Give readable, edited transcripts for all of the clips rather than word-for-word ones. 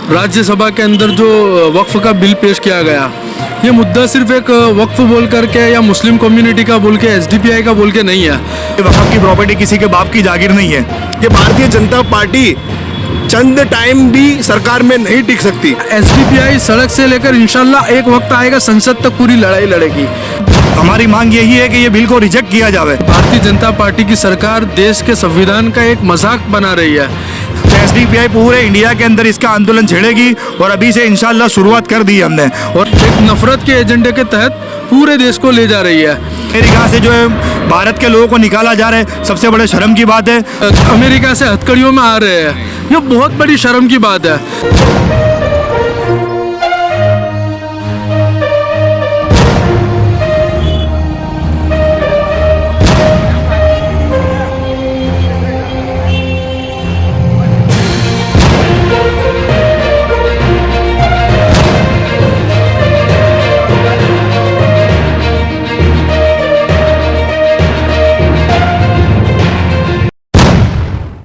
राज्यसभा के अंदर जो वक्फ का बिल पेश किया गया, ये मुद्दा सिर्फ एक वक्फ बोल करके या मुस्लिम कम्युनिटी का बोल के एसडीपीआई का बोल के नहीं है। वक्फ की प्रॉपर्टी किसी के बाप की जागीर नहीं है। ये भारतीय जनता पार्टी चंद टाइम भी सरकार में नहीं टिक सकती। एसडीपीआई सड़क से लेकर इंशाल्लाह एक वक्त आएगा संसद तक पूरी लड़ाई लड़ेगी। हमारी मांग यही है कि ये बिल को रिजेक्ट किया जाए। भारतीय जनता पार्टी की सरकार देश के संविधान का एक मजाक बना रही है। एसडीपीआई पूरे इंडिया के अंदर इसका आंदोलन छेड़ेगी और अभी से इंशाल्लाह शुरुआत कर दी है हमने। और एक नफरत के एजेंडे के तहत पूरे देश को ले जा रही है। अमेरिका से जो है भारत के लोगों को निकाला जा रहा है, सबसे बड़े शर्म की बात है। अमेरिका से हथकड़ियों में आ रहे हैं, ये बहुत बड़ी शर्म की बात है।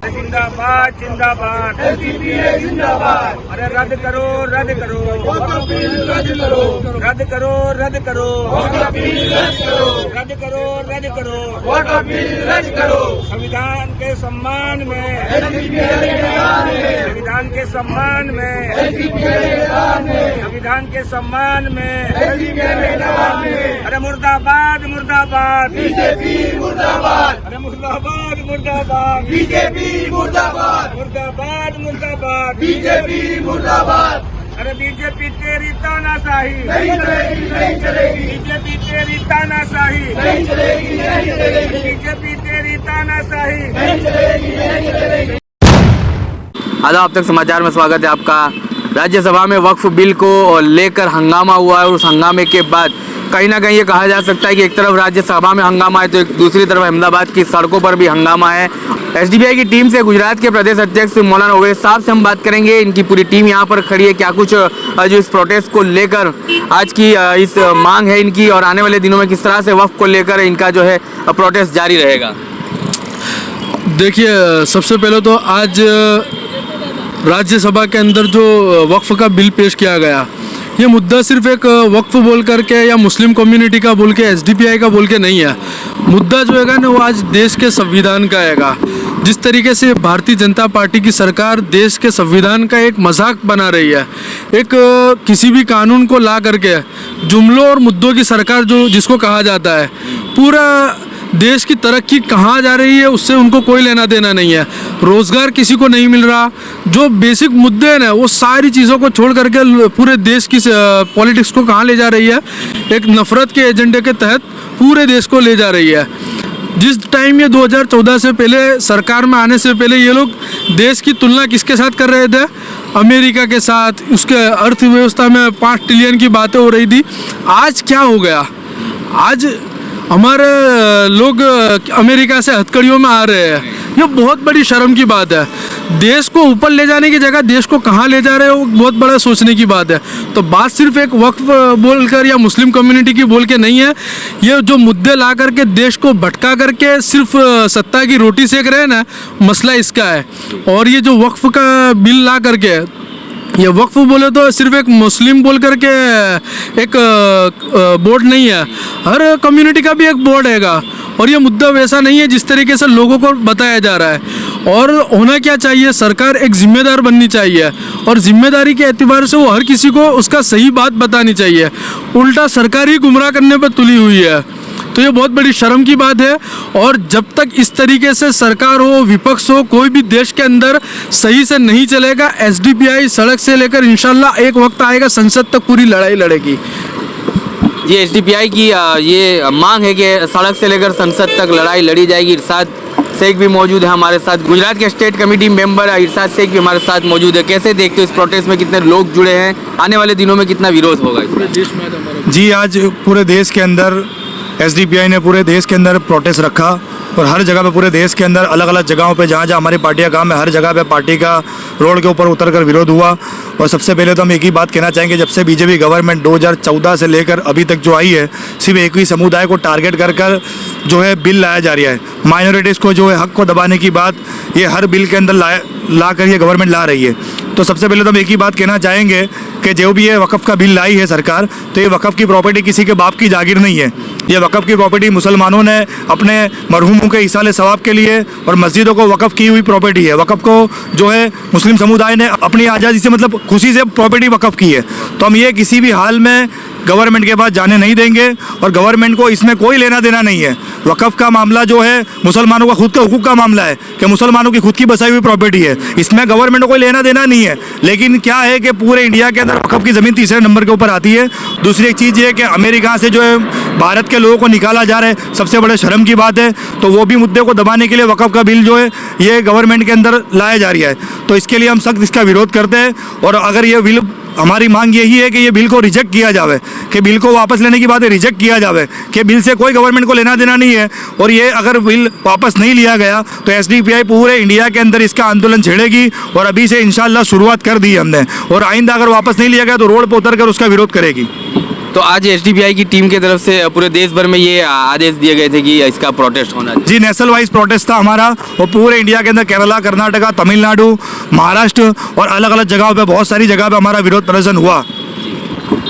जिंदाबाद जिंदाबाद जिंदाबाद। अरे रद्द करो रद्द करो रद्द करो रद्द करो रद्द करो रद्द करो रद्द करो रद्द करो। संविधान के सम्मान में, संविधान के सम्मान में, संविधान के सम्मान में। अरे मुर्दाबाद मुर्दाबाद बीजेपी मुर्दाबाद। अरे मुर्दाबाद मुर्दाबाद बीजेपी मुर्दाबाद मुर्दाबाद मुर्दाबाद बीजेपी मुर्दाबाद। अरे बीजेपी तेरी तानाशाही नहीं चलेगी नहीं चलेगी। बीजेपी तेरी तानाशाही नहीं चलेगी नहीं चलेगी। बीजेपी तेरी तानाशाही नहीं चलेगी नहीं चलेगी। आदाब, अब तक समाचार में स्वागत है आपका। राज्यसभा में वक्फ बिल को लेकर हंगामा हुआ है और उस हंगामे के बाद कहीं ना कहीं ये कहा जा सकता है कि एक तरफ राज्यसभा में हंगामा है तो एक दूसरी तरफ अहमदाबाद की सड़कों पर भी हंगामा है। एसडीपीआई की टीम से गुजरात के प्रदेश अध्यक्ष मौलाना ओवैस साहब से हम बात करेंगे। इनकी पूरी टीम यहाँ पर खड़ी है। क्या कुछ जो इस प्रोटेस्ट को लेकर आज की इस मांग है इनकी और आने वाले दिनों में किस तरह से वक्फ को लेकर इनका जो है प्रोटेस्ट जारी रहेगा। देखिए, सबसे पहले तो आज राज्यसभा के अंदर जो वक्फ का बिल पेश किया गया, ये मुद्दा सिर्फ एक वक्फ बोल करके या मुस्लिम कम्युनिटी का बोल के एसडीपीआई का बोल के नहीं है। मुद्दा जो है ना वो आज देश के संविधान का है। जिस तरीके से भारतीय जनता पार्टी की सरकार देश के संविधान का एक मजाक बना रही है, एक किसी भी कानून को ला करके जुमलों और मुद्दों की सरकार जो जिसको कहा जाता है, पूरा देश की तरक्की कहाँ जा रही है उससे उनको कोई लेना देना नहीं है। रोज़गार किसी को नहीं मिल रहा। जो बेसिक मुद्दे हैं ना वो सारी चीज़ों को छोड़ करके पूरे देश की पॉलिटिक्स को कहाँ ले जा रही है, एक नफ़रत के एजेंडे के तहत पूरे देश को ले जा रही है। जिस टाइम ये 2014 से पहले सरकार में आने से पहले ये लोग देश की तुलना किसके साथ कर रहे थे, अमेरिका के साथ। उसके अर्थव्यवस्था में 5 ट्रिलियन की बातें हो रही थी। आज क्या हो गया, आज हमारे लोग अमेरिका से हथकड़ियों में आ रहे हैं। ये बहुत बड़ी शर्म की बात है। देश को ऊपर ले जाने की जगह देश को कहाँ ले जा रहे हो, बहुत बड़ा सोचने की बात है। तो बात सिर्फ एक वक्फ बोलकर या मुस्लिम कम्युनिटी की बोल के नहीं है। ये जो मुद्दे ला करके देश को भटका करके सिर्फ सत्ता की रोटी सेक रहे हैं ना, मसला इसका है। और ये जो वक्फ का बिल ला करके, ये वक्फ बोले तो सिर्फ एक मुस्लिम बोल करके एक बोर्ड नहीं है, हर कम्युनिटी का भी एक बोर्ड हैगा। और ये मुद्दा वैसा नहीं है जिस तरीके से लोगों को बताया जा रहा है। और होना क्या चाहिए, सरकार एक जिम्मेदार बननी चाहिए और जिम्मेदारी के एतबार से वो हर किसी को उसका सही बात बतानी चाहिए। उल्टा सरकार ही गुमराह करने पर तुली हुई है। तो ये बहुत बड़ी शर्म की बात है। और जब तक इस तरीके से सरकार हो, विपक्ष हो, कोई भी देश के अंदर सही से नहीं चलेगा। एसडीपीआई सड़क से लेकर इंशाल्लाह एक वक्त आएगा संसद तक पूरी लड़ाई लड़ेगी। ये एसडीपीआई की ये मांग है कि सड़क से लेकर संसद तक लड़ाई लड़ी जाएगी। इरशाद शेख भी मौजूद है हमारे साथ, गुजरात के स्टेट कमेटी मेंबर इरशाद शेख भी हमारे साथ मौजूद है। कैसे देखते हो इस प्रोटेस्ट में कितने लोग जुड़े हैं, आने वाले दिनों में कितना विरोध होगा इसमें? जी, आज पूरे देश के अंदर एसडीपीआई ने पूरे देश के अंदर प्रोटेस्ट रखा और हर जगह पे पूरे देश के अंदर अलग अलग जगहों पे जहाँ जहाँ हमारी पार्टियाँ काम है, हर जगह पे पार्टी का रोड के ऊपर उतरकर विरोध हुआ। और सबसे पहले तो हम एक ही बात कहना चाहेंगे, जब से बीजेपी गवर्नमेंट 2014 से लेकर अभी तक जो आई है, सिर्फ एक ही समुदाय को टारगेट कर जो है बिल लाया जा रहा है। माइनॉरिटीज़ को जो है हक को दबाने की बात ये हर बिल के अंदर ला कर ये गवर्नमेंट ला रही है। तो सबसे पहले तो हम एक ही बात कहना चाहेंगे कि जो भी ये वक़्फ़ का बिल लाई है सरकार, तो ये वक़्फ़ की प्रॉपर्टी किसी के बाप की जागीर नहीं है। ये वक़्फ़ की प्रॉपर्टी मुसलमानों ने अपने मरहूमों के इसाले सवाब के लिए और मस्जिदों को वक़्फ़ की हुई प्रॉपर्टी है। वक़्फ़ को जो है मुस्लिम समुदाय ने अपनी आज़ादी से मतलब खुशी से प्रॉपर्टी वक़्फ़ की है। तो हम ये किसी भी हाल में गवर्नमेंट के पास जाने नहीं देंगे और गवर्नमेंट को इसमें कोई लेना देना नहीं है। वक़्फ़ का मामला जो है मुसलमानों का खुद का हुकूक का मामला है कि मुसलमानों की खुद की बसाई हुई प्रॉपर्टी है, इसमें गवर्नमेंट को कोई लेना देना नहीं है। लेकिन क्या है कि पूरे इंडिया के अंदर वक़्फ़ की ज़मीन तीसरे नंबर के ऊपर आती है। दूसरी एक चीज़ ये है कि अमेरिका से जो है भारत के लोगों को निकाला जा रहा है, सबसे बड़े शर्म की बात है। तो वो भी मुद्दे को दबाने के लिए वक़्फ़ का बिल जो है ये गवर्नमेंट के अंदर लाया जा रहा है। तो इसके लिए हम सख्त इसका विरोध करते हैं और अगर ये बिल, हमारी मांग यही है कि ये बिल को रिजेक्ट किया जावे, कि बिल को वापस लेने की बात है, रिजेक्ट किया जावे, कि बिल से कोई गवर्नमेंट को लेना देना नहीं है। और ये अगर बिल वापस नहीं लिया गया तो एसडीपीआई पूरे इंडिया के अंदर इसका आंदोलन छेड़ेगी और अभी से इंशाल्लाह शुरुआत कर दी है हमने, और आइंदा अगर वापस नहीं लिया गया तो रोड पर उतर कर उसका विरोध करेगी। तो आज एसडीपीआई की टीम की तरफ से पूरे देश भर में ये आदेश दिए गए थे कि इसका प्रोटेस्ट होना चाहिए। जी, नेशनल वाइज प्रोटेस्ट था हमारा, और पूरे इंडिया के अंदर केरला, कर्नाटका, तमिलनाडु, महाराष्ट्र और अलग अलग जगहों पे, बहुत सारी जगह पे हमारा विरोध प्रदर्शन हुआ।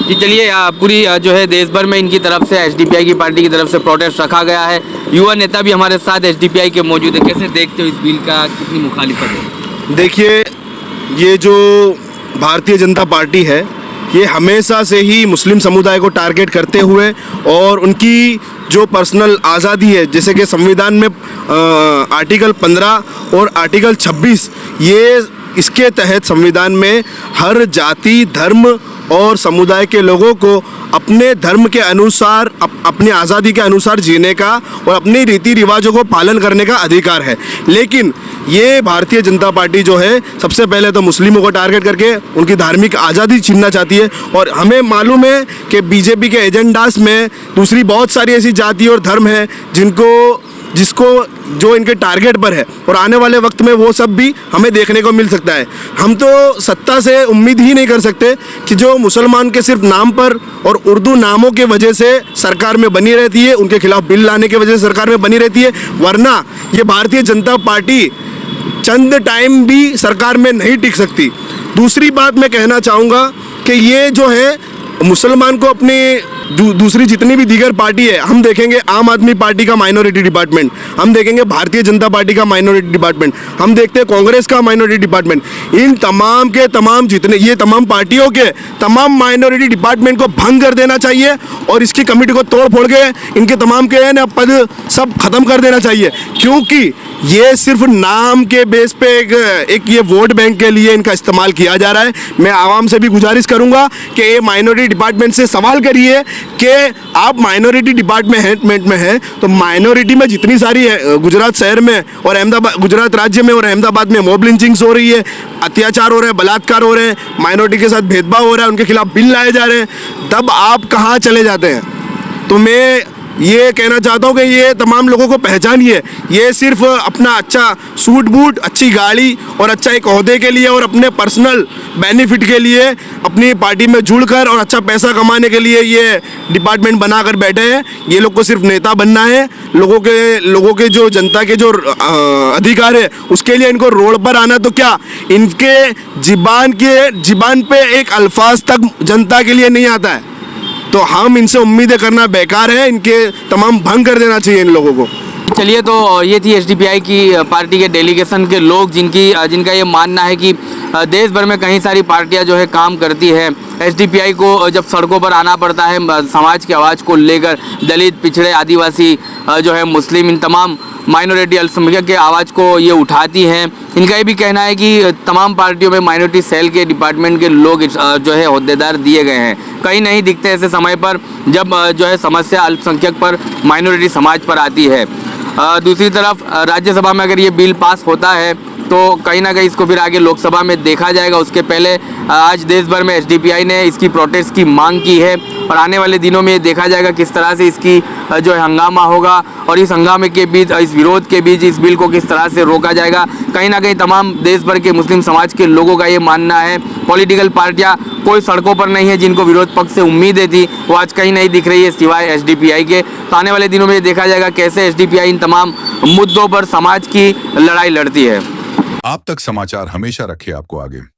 जी चलिए, पूरी जो है देश भर में इनकी तरफ से एसडीपीआई की पार्टी की तरफ से प्रोटेस्ट रखा गया है। युवा नेता भी हमारे साथ एसडीपीआई के मौजूद है। कैसे देखते हो इस बिल का, कितनी मुखालिफत है? देखिए, ये जो भारतीय जनता पार्टी है ये हमेशा से ही मुस्लिम समुदाय को टारगेट करते हुए और उनकी जो पर्सनल आज़ादी है, जैसे कि संविधान में आर्टिकल 15 और आर्टिकल 26, ये इसके तहत संविधान में हर जाति, धर्म और समुदाय के लोगों को अपने धर्म के अनुसार, अपनी आज़ादी के अनुसार जीने का और अपने रीति रिवाजों को पालन करने का अधिकार है। लेकिन ये भारतीय जनता पार्टी जो है सबसे पहले तो मुस्लिमों को टारगेट करके उनकी धार्मिक आज़ादी छीनना चाहती है। और हमें मालूम है कि बीजेपी के एजेंडास में दूसरी बहुत सारी ऐसी जाति और धर्म हैं जिसको जो इनके टारगेट पर है, और आने वाले वक्त में वो सब भी हमें देखने को मिल सकता है। हम तो सत्ता से उम्मीद ही नहीं कर सकते कि जो मुसलमान के सिर्फ नाम पर और उर्दू नामों के वजह से सरकार में बनी रहती है, उनके खिलाफ बिल लाने की वजह से सरकार में बनी रहती है, वरना ये भारतीय जनता पार्टी चंद टाइम भी सरकार में नहीं टिक सकती। दूसरी बात मैं कहना चाहूँगा कि ये जो है मुसलमान को अपने दूसरी जितनी भी दीगर पार्टी है, हम देखेंगे आम आदमी पार्टी का माइनॉरिटी डिपार्टमेंट, हम देखेंगे भारतीय जनता पार्टी का माइनॉरिटी डिपार्टमेंट, हम देखते हैं कांग्रेस का माइनॉरिटी डिपार्टमेंट, इन तमाम के तमाम जितने ये तमाम पार्टियों के तमाम माइनॉरिटी डिपार्टमेंट को भंग कर देना चाहिए और इसकी कमेटी को तोड़ फोड़ के इनके तमाम के ना पद सब खत्म कर देना चाहिए। क्योंकि ये सिर्फ नाम के बेस पे एक ये वोट बैंक के लिए इनका इस्तेमाल किया जा रहा है। मैं आवाम से भी गुजारिश करूंगा कि ये माइनॉरिटी डिपार्टमेंट से सवाल करिए कि आप माइनॉरिटी डिपार्टमेंट में हैं तो माइनॉरिटी में जितनी सारी है, गुजरात शहर में और अहमदाबाद, गुजरात राज्य में और अहमदाबाद में मॉब लिंचिंग्स हो रही है, अत्याचार हो रहे हैं, बलात्कार हो रहे हैं, माइनॉरिटी के साथ भेदभाव हो रहा है, उनके खिलाफ बिल लाए जा रहे हैं, तब आप कहाँ चले जाते हैं? तो मैं ये कहना चाहता हूँ कि ये तमाम लोगों को पहचानिए। ये सिर्फ अपना अच्छा सूट बूट, अच्छी गाड़ी और अच्छा एक ओहदे के लिए और अपने पर्सनल बेनिफिट के लिए अपनी पार्टी में जुड़कर और अच्छा पैसा कमाने के लिए ये डिपार्टमेंट बनाकर बैठे हैं। ये लोग को सिर्फ नेता बनना है, लोगों के जो जनता के जो अधिकार है उसके लिए इनको रोड पर आना, तो क्या इनके ज़बान पे एक अल्फाज तक जनता के लिए नहीं आता है? तो हम इनसे उम्मीदें करना बेकार है, इनके तमाम भंग कर देना चाहिए इन लोगों को। चलिए, तो ये थी एसडीपीआई की पार्टी के डेलीगेशन के लोग जिनका ये मानना है कि देश भर में कई सारी पार्टियां जो है काम करती है। एसडीपीआई को जब सड़कों पर आना पड़ता है समाज की आवाज़ को लेकर, दलित, पिछड़े, आदिवासी जो है मुस्लिम, इन तमाम माइनॉरिटी अल्पसंख्यक के आवाज़ को ये उठाती हैं। इनका ये भी कहना है कि तमाम पार्टियों में माइनॉरिटी सेल के डिपार्टमेंट के लोग जो है ओहदेदार दिए गए हैं, कहीं नहीं दिखते ऐसे समय पर जब जो है समस्या अल्पसंख्यक पर, माइनॉरिटी समाज पर आती है। दूसरी तरफ राज्यसभा में अगर ये बिल पास होता है तो कहीं ना कहीं इसको फिर आगे लोकसभा में देखा जाएगा। उसके पहले आज देश भर में एसडीपीआई ने इसकी प्रोटेस्ट की मांग की है और आने वाले दिनों में देखा जाएगा किस तरह से इसकी जो है हंगामा होगा और इस हंगामे के बीच, इस विरोध के बीच इस बिल को किस तरह से रोका जाएगा। कहीं ना कहीं तमाम देश भर के मुस्लिम समाज के लोगों का ये मानना है, पॉलिटिकल पार्टियाँ कोई सड़कों पर नहीं है जिनको विरोध पक्ष से उम्मीदें थी, वो आज कहीं नहीं दिख रही है सिवाय एसडीपीआई के। तो आने वाले दिनों में देखा जाएगा कैसे एसडीपीआई इन तमाम मुद्दों पर समाज की लड़ाई लड़ती है। आप तक समाचार हमेशा रखे आपको आगे।